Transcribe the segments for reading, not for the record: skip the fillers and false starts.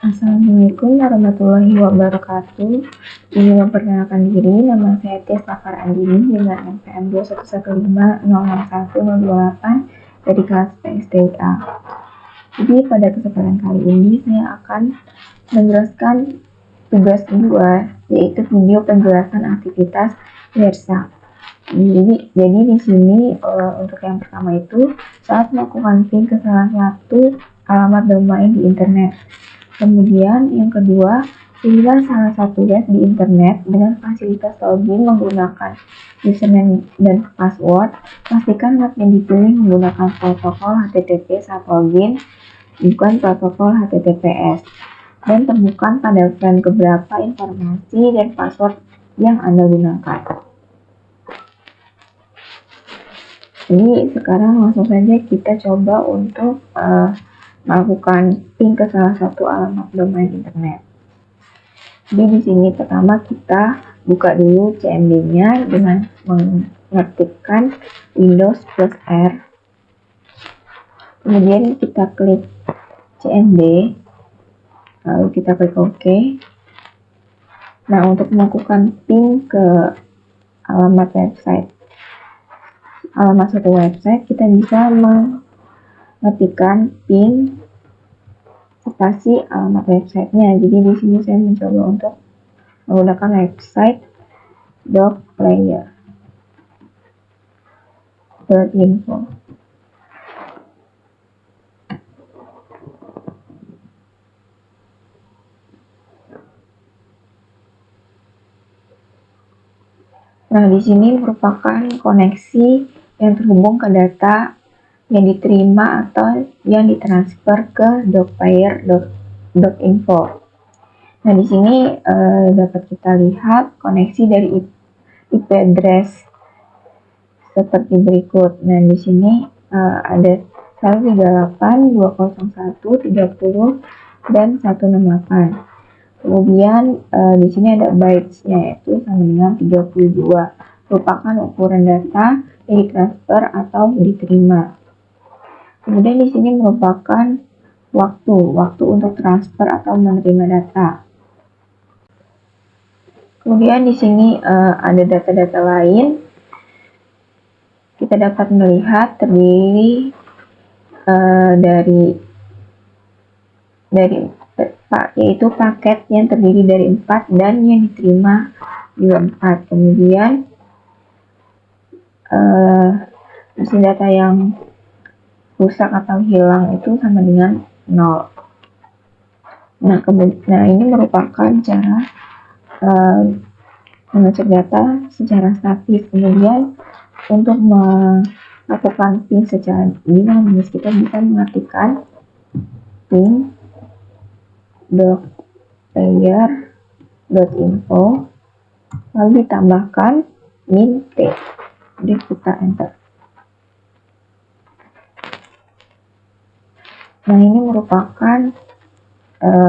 Assalamualaikum warahmatullahi wabarakatuh. Ingin memperkenalkan diri, nama saya Tia Safar Andini dengan NPM 211506128 dari kelas PSDA. Jadi pada kesempatan kali ini saya akan menjelaskan tugas kedua, yaitu video penjelasan aktivitas WhatsApp. Jadi di sini untuk yang pertama itu saat melakukan ping ke salah satu alamat domain di internet. Kemudian yang kedua, pilihlah salah satu web di internet dengan fasilitas login menggunakan username dan password. Pastikan web yang dipilih menggunakan protokol HTTP saat login, bukan protokol HTTPS. Dan temukan pada frame keberapa informasi dan password yang Anda gunakan. Jadi sekarang langsung saja kita coba untuk melakukan ping ke salah satu alamat domain internet. Jadi di sini pertama kita buka dulu CMD-nya dengan mengetikkan Windows plus R. Kemudian kita klik CMD, lalu kita klik OK. Nah, untuk melakukan ping ke alamat satu website, kita bisa mengetikkan ping spasi alamat websitenya. Jadi di sini saya mencoba untuk menggunakan website .player.info. Nah, di sini merupakan koneksi yang terhubung ke data yang diterima atau yang ditransfer ke .player.info. Nah, di sini dapat kita lihat koneksi dari IP address seperti berikut. Nah, di sini ada 138.201.30 dan 168. Kemudian di sini ada bytes-nya, yaitu sama dengan 32, merupakan ukuran data yang ditransfer atau diterima. Kemudian di sini merupakan waktu untuk transfer atau menerima data. Kemudian di sini ada data-data lain. Kita dapat melihat terdiri yaitu paket yang terdiri dari 4 dan yang diterima juga 4. Kemudian mesin data yang rusak atau hilang itu sama dengan 0. Nah, ini merupakan cara mengecek data secara statis. Kemudian untuk melakukan ping secara dinamis, kita bisa mengartikan ping .player.info lalu ditambahkan min t. Jadi kita enter. Nah, ini merupakan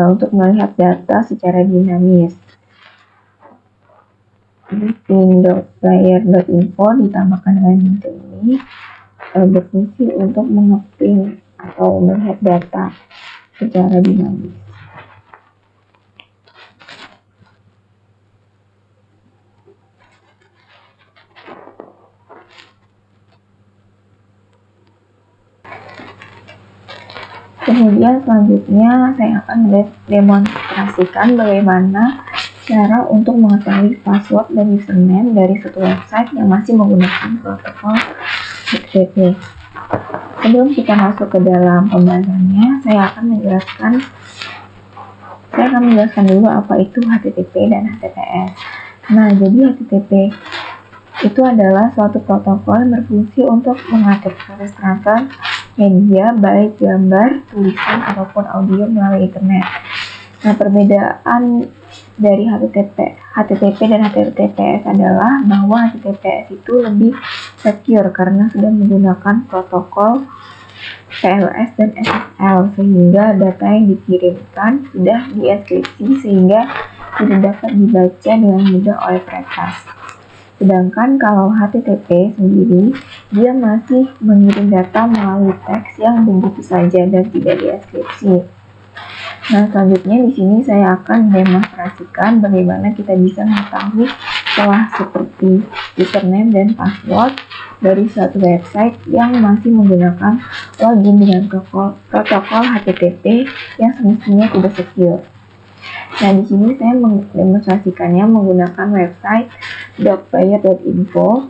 untuk melihat data secara dinamis. Ping.player.info ditambahkan dengan min t ini berfungsi untuk mengeping atau melihat data secara dinamis. Kemudian selanjutnya saya akan demonstrasikan bagaimana cara untuk mengetahui password dan username dari satu website yang masih menggunakan protokol HTTP. Sebelum kita masuk ke dalam pembahasannya, saya akan menjelaskan dulu apa itu HTTP dan HTTPS. Nah, jadi HTTP itu adalah suatu protokol yang berfungsi untuk mengatur proses transfer media baik gambar, tulisan, ataupun audio melalui internet. Nah, perbedaan dari HTTP dan HTTPS adalah bahwa HTTPS itu lebih secure karena sudah menggunakan protokol TLS dan SSL, sehingga data yang dikirimkan sudah dienkripsi sehingga tidak dapat dibaca dengan mudah oleh peretas. Sedangkan kalau HTTP sendiri, dia masih mengirim data melalui teks yang begitu saja dan tidak dienkripsi. Nah, selanjutnya di sini saya akan mendemonstrasikan bagaimana kita bisa mengetahui celah seperti username dan password dari suatu website yang masih menggunakan login dengan protokol HTTP yang semestinya tidak secure. Nah, di sini saya mendemonstrasikannya menggunakan website docplayer.info.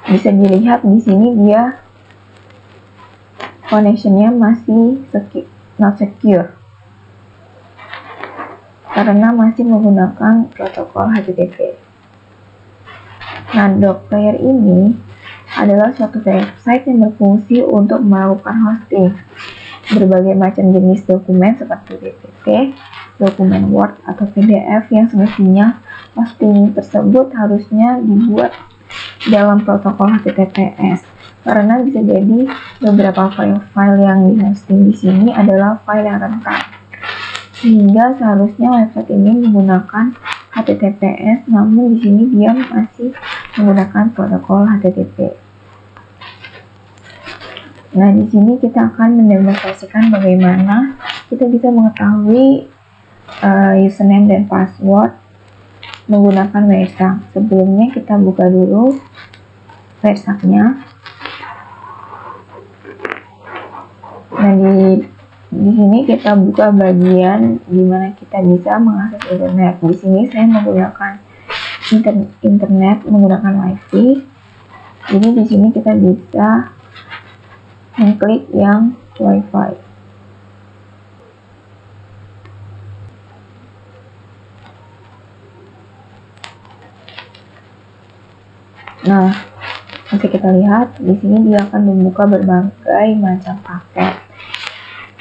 Bisa dilihat di sini dia connectionnya masih not secure karena masih menggunakan protokol HTTP. Nah, Docplayer ini adalah suatu website yang berfungsi untuk melakukan hosting berbagai macam jenis dokumen seperti PPT, dokumen Word, atau PDF yang semestinya hosting tersebut harusnya dibuat dalam protokol HTTPS. Karena bisa jadi beberapa file-file yang dihosting di sini adalah file yang rentan, sehingga seharusnya website ini menggunakan HTTPS, namun di sini dia masih menggunakan protokol HTTP. Nah, di sini kita akan mendemonstrasikan bagaimana kita bisa mengetahui username dan password menggunakan Wireshark. Sebelumnya kita buka dulu Wireshark-nya. Nah, di sini kita buka bagian dimana kita bisa mengakses internet. Di sini saya menggunakan internet menggunakan WiFi. Jadi di sini kita bisa mengklik yang WiFi. Nah, bisa kita lihat di sini dia akan membuka berbagai macam paket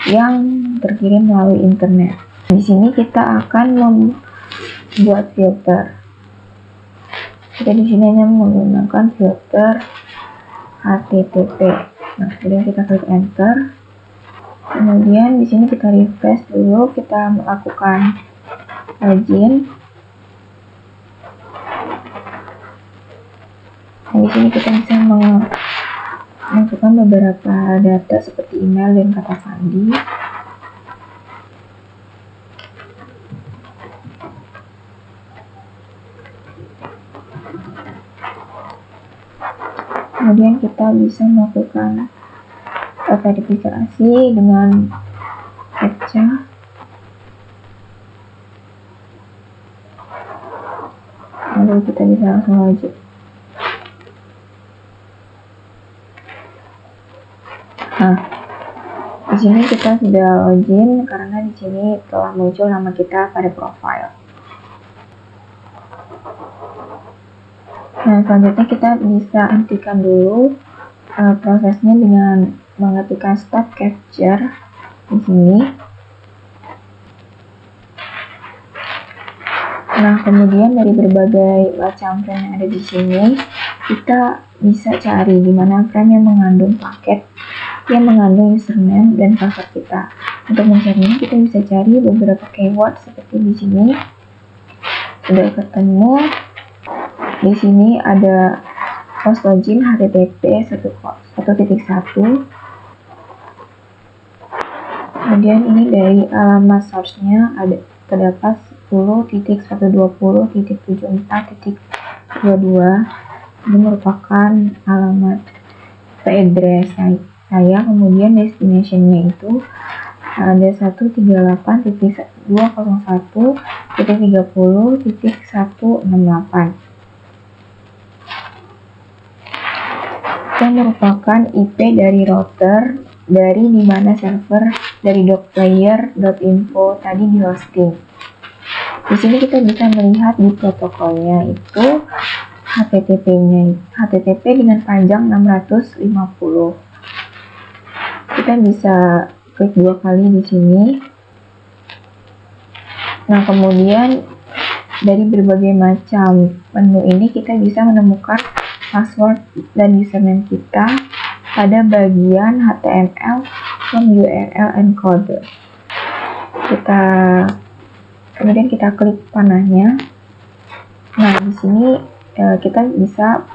yang terkirim melalui internet. Di sini kita akan membuat filter. Kita di sini hanya menggunakan filter HTTP. Nah, kemudian kita klik enter. Kemudian di sini kita refresh dulu, kita melakukan login. Nah, di sini kita bisa masukkan beberapa data seperti email dan kata sandi. Kemudian kita bisa melakukan verifikasi dengan captcha. Lalu kita bisa langsung login. Nah, di sini kita sudah login karena di sini telah muncul nama kita pada profile. Nah, selanjutnya kita bisa hentikan dulu prosesnya dengan mengetikkan stop capture di sini. Nah, kemudian dari berbagai macam frame yang ada di sini, kita bisa cari di mana frame yang mengandung paket yang mengandung username dan password kita. Untuk mencarinya kita bisa cari beberapa keyword seperti di sini. Sudah ketemu. Di sini ada post login HTTP 1.1. Kemudian ini dari alamat source-nya terdapat 10.120.74.22. Ini merupakan alamat address saya. Kemudian destination-nya itu ada 138.201.30.168 yang merupakan IP dari router dari dimana server dari docplayer.info tadi di hosting. Di sini kita bisa melihat di protokolnya itu HTTP dengan panjang 650. Kita bisa klik 2 kali di sini. Nah, kemudian dari berbagai macam menu ini kita bisa menemukan password dan username kita pada bagian HTML from URL encoder. Kemudian kita klik panahnya. Nah, di sini kita bisa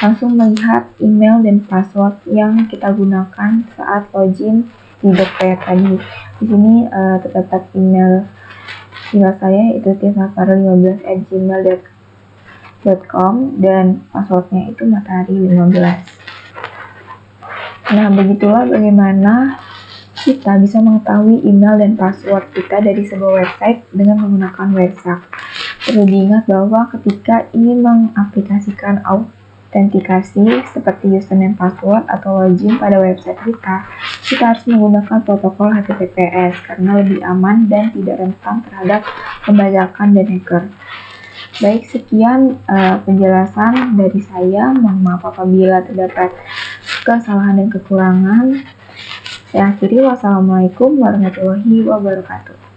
langsung melihat email dan password yang kita gunakan saat login di Docplayer tadi. Di sini terdapat email saya, yaitu tiasafar15@gmail.com, dan passwordnya itu matahari15. Nah, begitulah bagaimana kita bisa mengetahui email dan password kita dari sebuah website dengan menggunakan WhatsApp. Perlu diingat bahwa ketika ingin mengaplikasikan autentikasi seperti username, password, atau login pada website kita harus menggunakan protokol HTTPS karena lebih aman dan tidak rentan terhadap pembajakan dan hacker. Baik, sekian penjelasan dari saya. Mohon maaf apabila terdapat kesalahan dan kekurangan. Saya akhiri, wassalamualaikum warahmatullahi wabarakatuh.